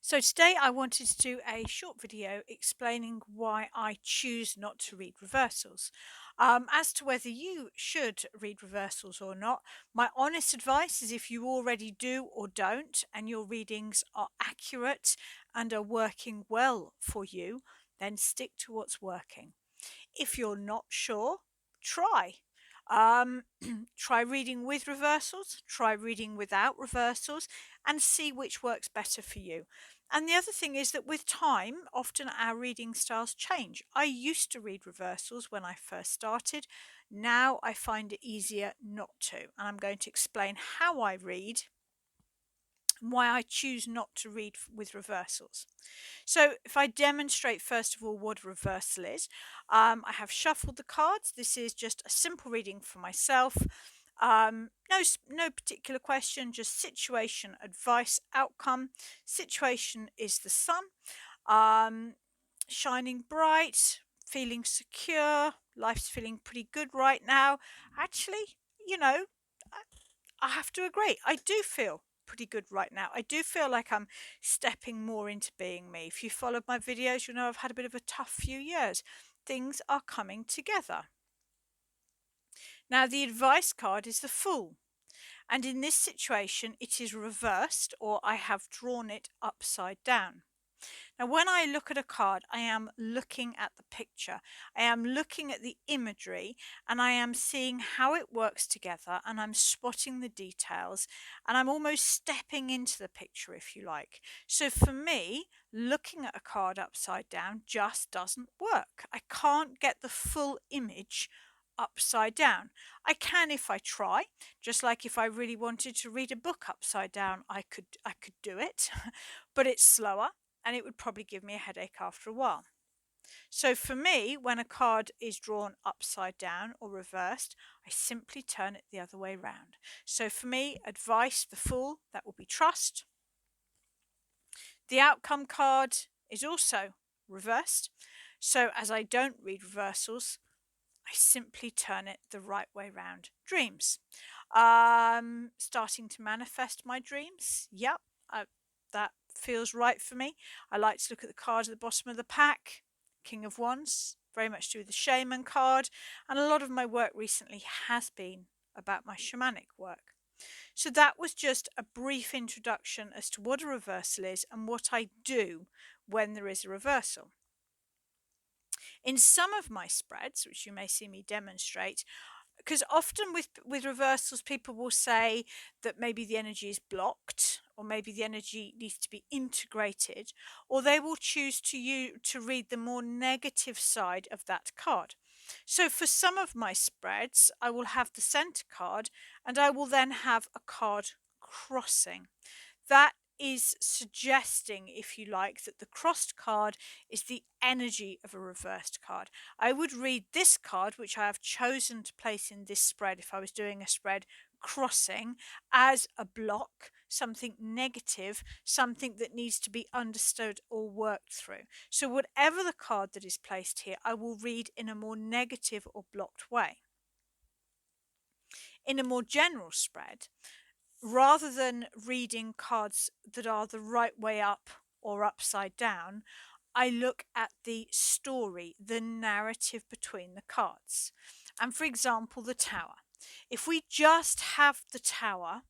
So today I wanted to do a short video explaining why I choose not to read reversals. As to whether you should read reversals or not, my honest advice is if you already do or don't and your readings are accurate and are working well for you, then stick to what's working. If you're not sure, try. Um, Try reading with reversals, try reading without reversals, and see which works better for you. And the other thing is that with time, often our reading styles change. I used to read reversals when I first started. Now I find it easier not to. And I'm going to explain how I read and why I choose not to read with reversals. So if I demonstrate first of all what a reversal is, I have shuffled the cards. This is just a simple reading for myself. No particular question, just situation, advice, outcome. Situation is the sun, um, shining bright, feeling secure. Life's feeling pretty good right now. Actually, you know, I, I have to agree. I do feel pretty good right now. I do feel like I'm stepping more into being me. If you followed my videos, you'll know I've had a bit of a tough few years. Things are coming together. Now, the advice card is the Fool. And in this situation, it is reversed, or I have drawn it upside down. Now, when I look at a card, I am looking at the picture, I am looking at the imagery, and I am seeing how it works together, and I'm spotting the details, and I'm almost stepping into the picture, if you like. So for me, looking at a card upside down just doesn't work. I can't get the full image upside down. I can if I try, just like if I really wanted to read a book upside down, I could do it, but it's slower and it would probably give me a headache after a while. So for me, when a card is drawn upside down or reversed, I simply turn it the other way round. So for me, advice, the Fool, that will be trust. The outcome card is also reversed. So as I don't read reversals, I simply turn it the right way round. Dreams. Starting to manifest my dreams. Yep, that feels right for me. I like to look at the card at the bottom of the pack. King of Wands, very much to do with the Shaman card. And a lot of my work recently has been about my shamanic work. So that was just a brief introduction as to what a reversal is and what I do when there is a reversal. In some of my spreads, which you may see me demonstrate, because often with reversals, people will say that maybe the energy is blocked, or maybe the energy needs to be integrated, or they will choose to read the more negative side of that card. So for some of my spreads, I will have the center card, and I will then have a card crossing. That is suggesting, if you like, that the crossed card is the energy of a reversed card. I would read this card, which I have chosen to place in this spread if I was doing a spread crossing, as a block, something negative, something that needs to be understood or worked through. So whatever the card that is placed here, I will read in a more negative or blocked way. In a more general spread, rather than reading cards that are the right way up or upside down, I look at the story, the narrative between the cards. And for example, the Tower. If we just have the Tower,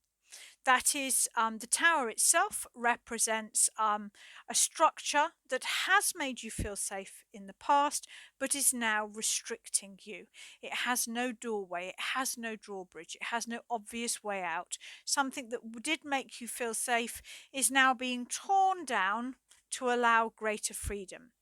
that is, the tower itself represents a structure that has made you feel safe in the past, but is now restricting you. It has no doorway, it has no drawbridge, it has no obvious way out. Something that did make you feel safe is now being torn down to allow greater freedom.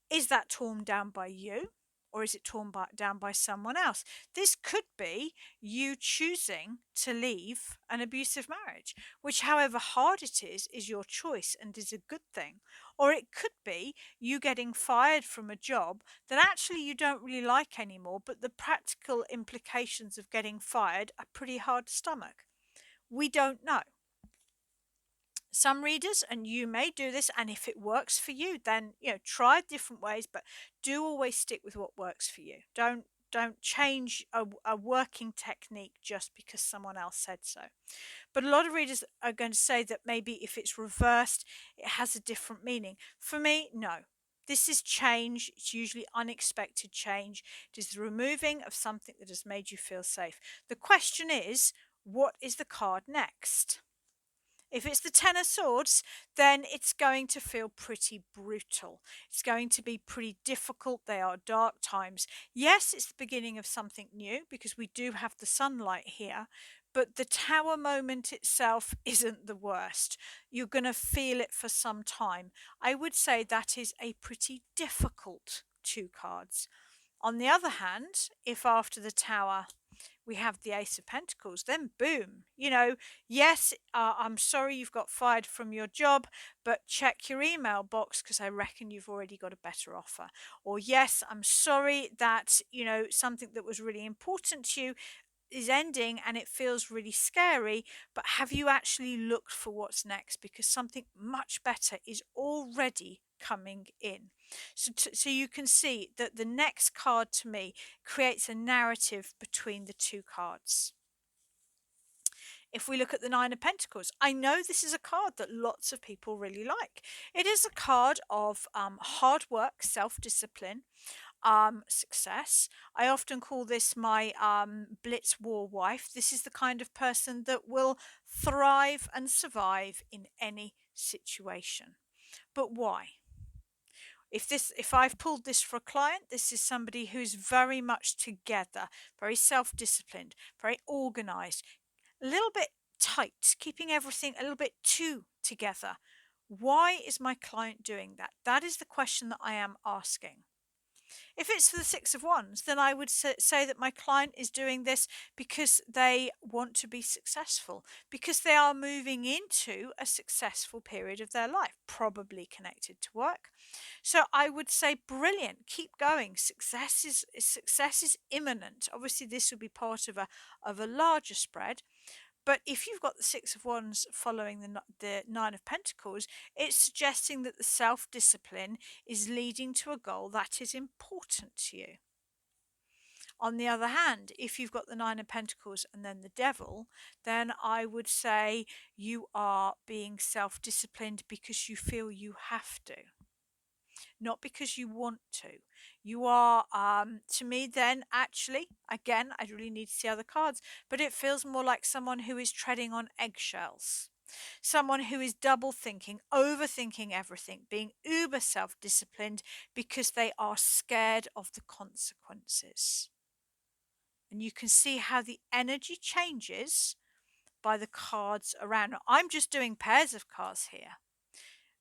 Is that torn down by you? Or is it down by someone else? This could be you choosing to leave an abusive marriage, which, however hard it is your choice and is a good thing. Or it could be you getting fired from a job that actually you don't really like anymore, but the practical implications of getting fired are pretty hard to stomach. We don't know. Some readers, and you may do this, and if it works for you, then try different ways, but do always stick with what works for you. Don't Don't change a working technique just because someone else said so. But a lot of readers are going to say that maybe if it's reversed, it has a different meaning. For me, no. This is change. It's usually unexpected change. It is the removing of something that has made you feel safe. The question is, what is the card next? If it's the Ten of Swords, then it's going to feel pretty brutal. It's going to be pretty difficult. They are dark times. Yes, it's the beginning of something new because we do have the sunlight here, but the Tower moment itself isn't the worst. You're going to feel it for some time. I would say that is a pretty difficult two cards. On the other hand, if after the Tower we have the Ace of Pentacles, then boom, yes, I'm sorry you've got fired from your job, but check your email box because I reckon you've already got a better offer. Or yes, I'm sorry that, something that was really important to you is ending and it feels really scary, but have you actually looked for what's next? Because something much better is already coming in. So you can see that the next card to me creates a narrative between the two cards. If we look at the Nine of Pentacles, I know this is a card that lots of people really like. It is a card of hard work, self-discipline, success. I often call this my blitz war wife. This is the kind of person that will thrive and survive in any situation. But why? If I've pulled this for a client, this is somebody who's very much together, very self-disciplined, very organized, a little bit tight, keeping everything a little bit too together. Why is my client doing that? That is the question that I am asking. If it's for the Six of Wands, then I would say that my client is doing this because they want to be successful, because they are moving into a successful period of their life, probably connected to work. So I would say, brilliant, keep going. Success is imminent. Obviously, this will be part of a larger spread. But if you've got the Six of Wands following the Nine of Pentacles, it's suggesting that the self-discipline is leading to a goal that is important to you. On the other hand, if you've got the Nine of Pentacles and then the Devil, then I would say you are being self-disciplined because you feel you have to, not because you want to. You are, to me, then actually, again, I really need to see other cards, but it feels more like someone who is treading on eggshells. Someone who is double thinking, overthinking everything, being uber self disciplined because they are scared of the consequences. And you can see how the energy changes by the cards around. I'm just doing pairs of cards here.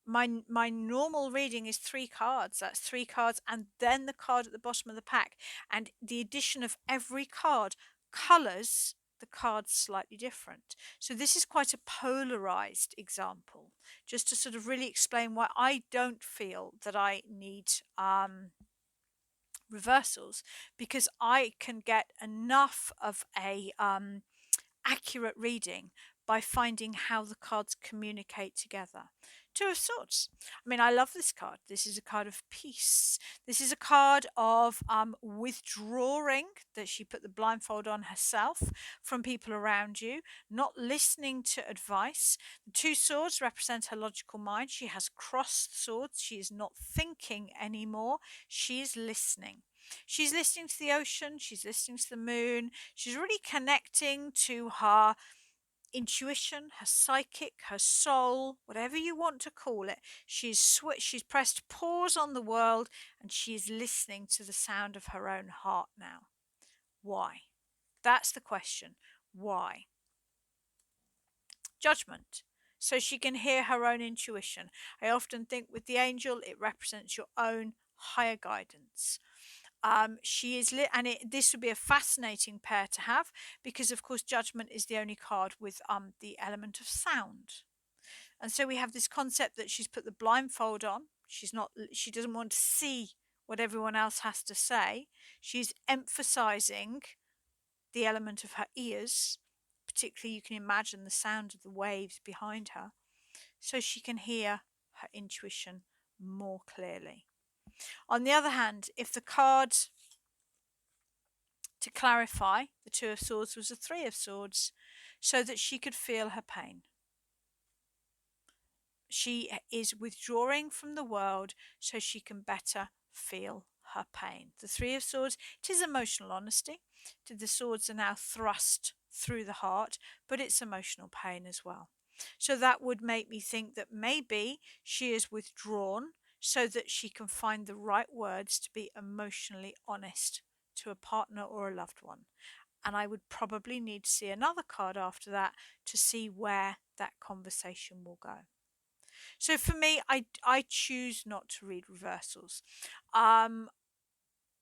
My normal reading is 3 cards. That's 3 cards and then the card at the bottom of the pack. And the addition of every card colours the cards slightly different. So this is quite a polarized example, just to sort of really explain why I don't feel that I need reversals, because I can get enough of a accurate reading by finding how the cards communicate together. Two of Swords. I mean, I love this card. This is a card of peace. This is a card of withdrawing, that she put the blindfold on herself from people around you, not listening to advice. The Two Swords represent her logical mind. She has crossed swords. She is not thinking anymore. She is listening. She's listening to the ocean. She's listening to the moon. She's really connecting to her intuition, her psychic, her soul, whatever you want to call it. She's pressed pause on the world and she is listening to the sound of her own heart now. Why? That's the question. Why? Judgment. So she can hear her own intuition. I often think with the angel, it represents your own higher guidance. She is this would be a fascinating pair to have, because of course Judgment is the only card with the element of sound, and so we have this concept that she's put the blindfold on. She doesn't want to see what everyone else has to say. She's emphasizing the element of her ears, particularly you can imagine the sound of the waves behind her, so she can hear her intuition more clearly. On the other hand, if the card To clarify, the Two of Swords was the Three of Swords, so that she could feel her pain. She is withdrawing from the world so she can better feel her pain. The Three of Swords, it is emotional honesty. The swords are now thrust through the heart, but it's emotional pain as well. So that would make me think that maybe she is withdrawn so that she can find the right words to be emotionally honest to a partner or a loved one. And I would probably need to see another card after that to see where that conversation will go. So for me, I choose not to read reversals. Um,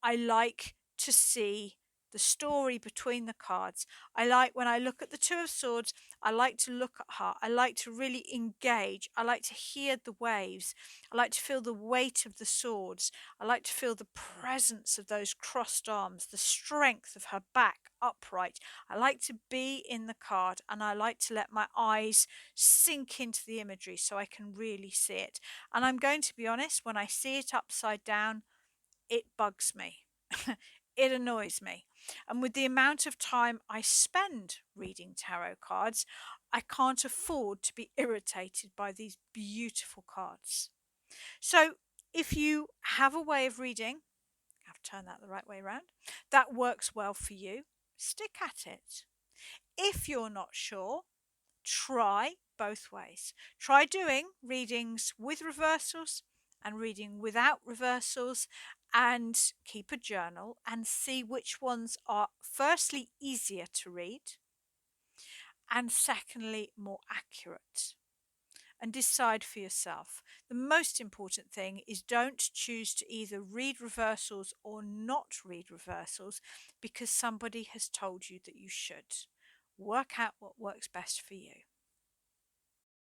I like to see the story between the cards. I like when I look at the Two of Swords, I like to look at her. I like to really engage. I like to hear the waves. I like to feel the weight of the swords. I like to feel the presence of those crossed arms, the strength of her back upright. I like to be in the card and I like to let my eyes sink into the imagery so I can really see it. And I'm going to be honest, when I see it upside down, it bugs me. It annoys me. And with the amount of time I spend reading tarot cards, I can't afford to be irritated by these beautiful cards. So if you have a way of reading, I have to turn that the right way around, that works well for you, stick at it. If you're not sure, try both ways. Try doing readings with reversals and reading without reversals, and keep a journal and see which ones are firstly easier to read and secondly more accurate, and decide for yourself. The most important thing is don't choose to either read reversals or not read reversals because somebody has told you that you should. Work out what works best for you.